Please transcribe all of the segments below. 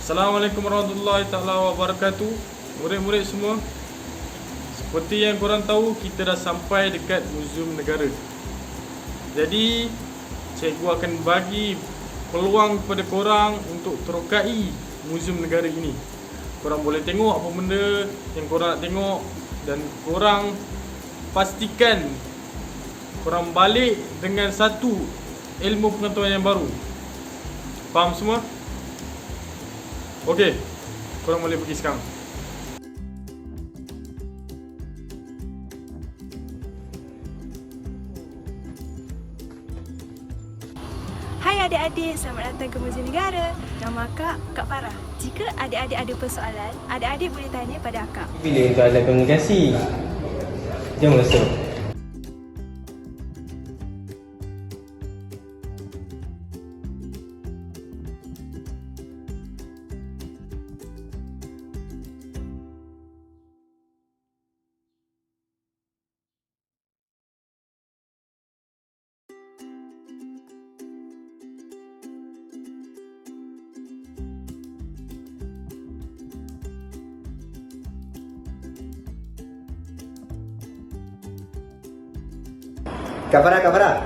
Assalamualaikum warahmatullahi taala wabarakatuh. Murid-murid semua, seperti yang korang tahu, kita dah sampai dekat Muzium Negara. Jadi cikgu akan bagi peluang kepada korang untuk terokai Muzium Negara ini. Korang boleh tengok apa benda yang korang nak tengok, dan korang pastikan korang balik dengan satu ilmu pengetahuan yang baru. Faham semua? Okey, korang boleh pergi sekarang. Hai adik-adik, selamat datang ke Muzium Negara. Nama Kak Farah. Jika adik-adik ada persoalan, adik-adik boleh tanya pada Akak. Pilih untuk alat komunikasi. Jom masuk. Kak Farah,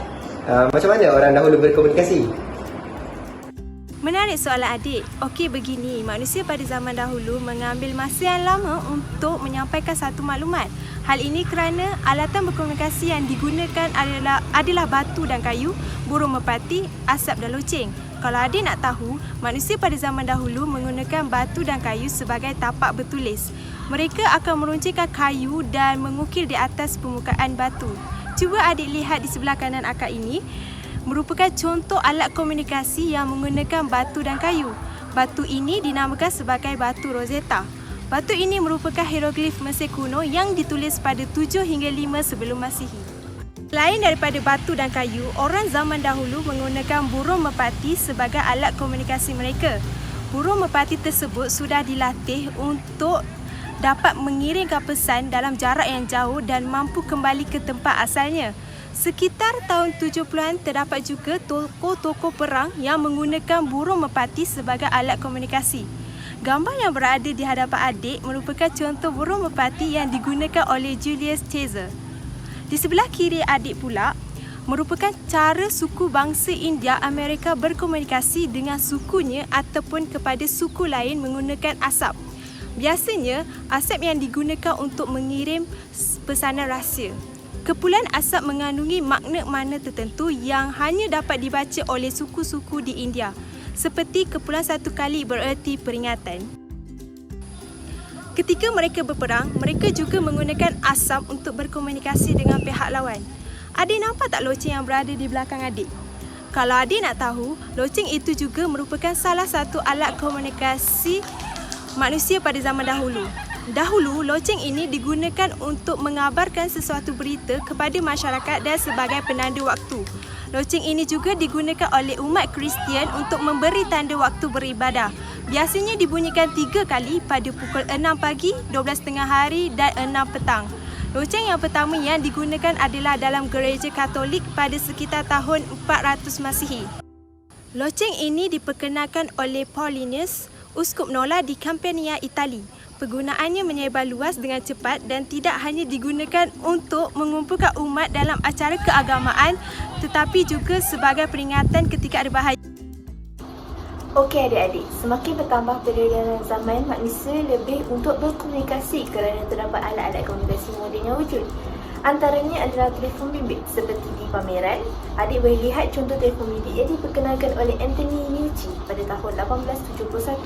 macam mana orang dahulu berkomunikasi? Menarik soalan adik. Okey, begini, manusia pada zaman dahulu mengambil masa yang lama untuk menyampaikan satu maklumat. Hal ini kerana alatan berkomunikasi yang digunakan adalah batu dan kayu, burung merpati, asap dan loceng. Kalau adik nak tahu, manusia pada zaman dahulu menggunakan batu dan kayu sebagai tapak bertulis. Mereka akan meruncingkan kayu dan mengukir di atas permukaan batu. Cuba adik lihat di sebelah kanan akak ini, merupakan contoh alat komunikasi yang menggunakan batu dan kayu. Batu ini dinamakan sebagai batu Rosetta. Batu ini merupakan hieroglif Mesir kuno yang ditulis pada 7 hingga 5 sebelum Masihi. Lain daripada batu dan kayu, orang zaman dahulu menggunakan burung merpati sebagai alat komunikasi mereka. Burung merpati tersebut sudah dilatih untuk dapat mengirimkan pesan dalam jarak yang jauh dan mampu kembali ke tempat asalnya. Sekitar tahun 70-an terdapat juga tokoh-tokoh perang yang menggunakan burung merpati sebagai alat komunikasi. Gambar yang berada di hadapan adik merupakan contoh burung merpati yang digunakan oleh Julius Caesar. Di sebelah kiri adik pula merupakan cara suku bangsa India Amerika berkomunikasi dengan sukunya ataupun kepada suku lain menggunakan asap. Biasanya, asap yang digunakan untuk mengirim pesanan rahsia. Kepulan asap mengandungi makna-makna tertentu yang hanya dapat dibaca oleh suku-suku di India. Seperti kepulan satu kali bererti peringatan. Ketika mereka berperang, mereka juga menggunakan asap untuk berkomunikasi dengan pihak lawan. Adik nampak tak loceng yang berada di belakang adik? Kalau adik nak tahu, loceng itu juga merupakan salah satu alat komunikasi manusia pada zaman dahulu. Dahulu, loceng ini digunakan untuk mengabarkan sesuatu berita kepada masyarakat dan sebagai penanda waktu. Loceng ini juga digunakan oleh umat Kristian untuk memberi tanda waktu beribadah. Biasanya dibunyikan 3 kali pada pukul 6 pagi, 12 tengah hari dan 6 petang. Loceng yang pertama yang digunakan adalah dalam gereja Katolik pada sekitar tahun 400 Masihi. Loceng ini diperkenalkan oleh Paulinus, Uskup Nola di Campania, Itali. Penggunaannya menyebar luas dengan cepat dan tidak hanya digunakan untuk mengumpulkan umat dalam acara keagamaan tetapi juga sebagai peringatan ketika ada bahaya. Okey adik-adik, semakin bertambah peredaran zaman, manusia lebih untuk berkomunikasi kerana terdapat alat-alat komunikasi moden yang wujud. Antaranya adalah telefon bimbit seperti di pameran. Adik boleh lihat contoh telefon bimbit yang diperkenalkan oleh Anthony Meucci pada tahun 1871.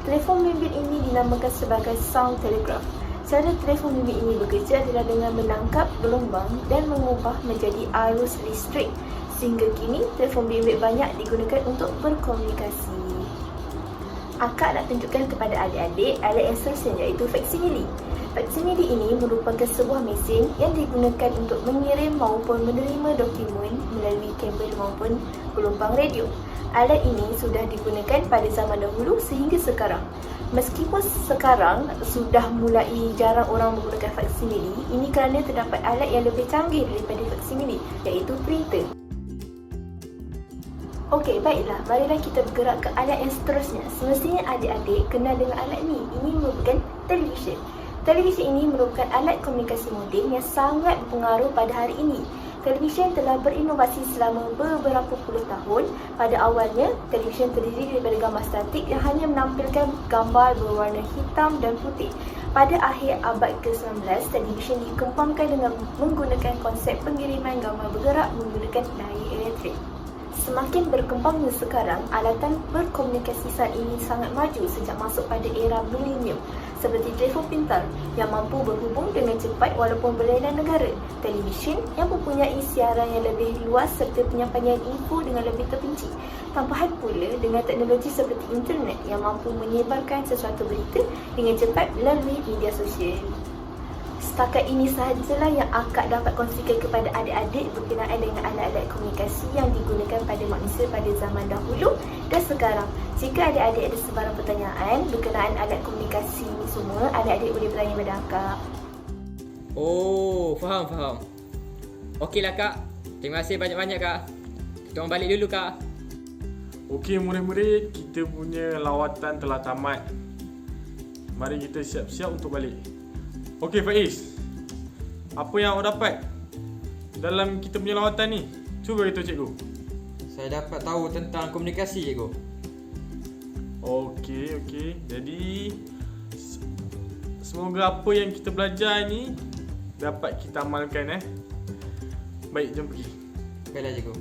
Telefon bimbit ini dinamakan sebagai sound telegraph. Cara telefon bimbit ini bekerja adalah dengan menangkap gelombang dan mengubah menjadi arus listrik. Sehingga kini, telefon bimbit banyak digunakan untuk berkomunikasi. Akak nak tunjukkan kepada adik-adik alat yang selesen iaitu faksimile. Faksimile ini merupakan sebuah mesin yang digunakan untuk mengirim maupun menerima dokumen melalui kabel maupun gelombang radio. Alat ini sudah digunakan pada zaman dahulu sehingga sekarang. Meskipun sekarang sudah mulai jarang orang menggunakan faksimile, ini kerana terdapat alat yang lebih canggih daripada faksimile iaitu printer. Okey, baiklah. Marilah kita bergerak ke alat yang seterusnya. Semestinya adik-adik kenal dengan alat ni. Ini merupakan televisyen. Televisyen ini merupakan alat komunikasi moden yang sangat berpengaruh pada hari ini. Televisyen telah berinovasi selama beberapa puluh tahun. Pada awalnya, televisyen terdiri daripada gambar statik yang hanya menampilkan gambar berwarna hitam dan putih. Pada akhir abad ke-19, televisyen dikembangkan dengan menggunakan konsep pengiriman gambar bergerak menggunakan daya elektrik. Semakin berkembangnya sekarang, alatan berkomunikasi saat ini sangat maju sejak masuk pada era milenium, seperti telefon pintar yang mampu berhubung dengan cepat walaupun berlainan negara, televisyen yang mempunyai siaran yang lebih luas serta penyampaian info dengan lebih terperinci. Tambahan pula dengan teknologi seperti internet yang mampu menyebarkan sesuatu berita dengan cepat melalui media sosial. Setakat ini sahajalah yang akak dapat kongsikan kepada adik-adik berkenaan dengan alat-alat komunikasi yang digunakan pada manusia pada zaman dahulu dan sekarang. Jika adik-adik ada sebarang pertanyaan berkenaan alat komunikasi ini semua, adik-adik boleh bertanya pada akak. Oh, faham. Okeylah Kak. Terima kasih banyak-banyak Kak. Kita orang balik dulu Kak. Okey murid-murid, kita punya lawatan telah tamat. Mari kita siap-siap untuk balik. Okey Faiz, apa yang awak dapat dalam kita punya lawatan ni? Cuba beritahu cikgu. Saya dapat tahu tentang komunikasi cikgu. Okey. Jadi semoga apa yang kita belajar ni dapat kita amalkan. Baik, jom pergi. Baiklah cikgu.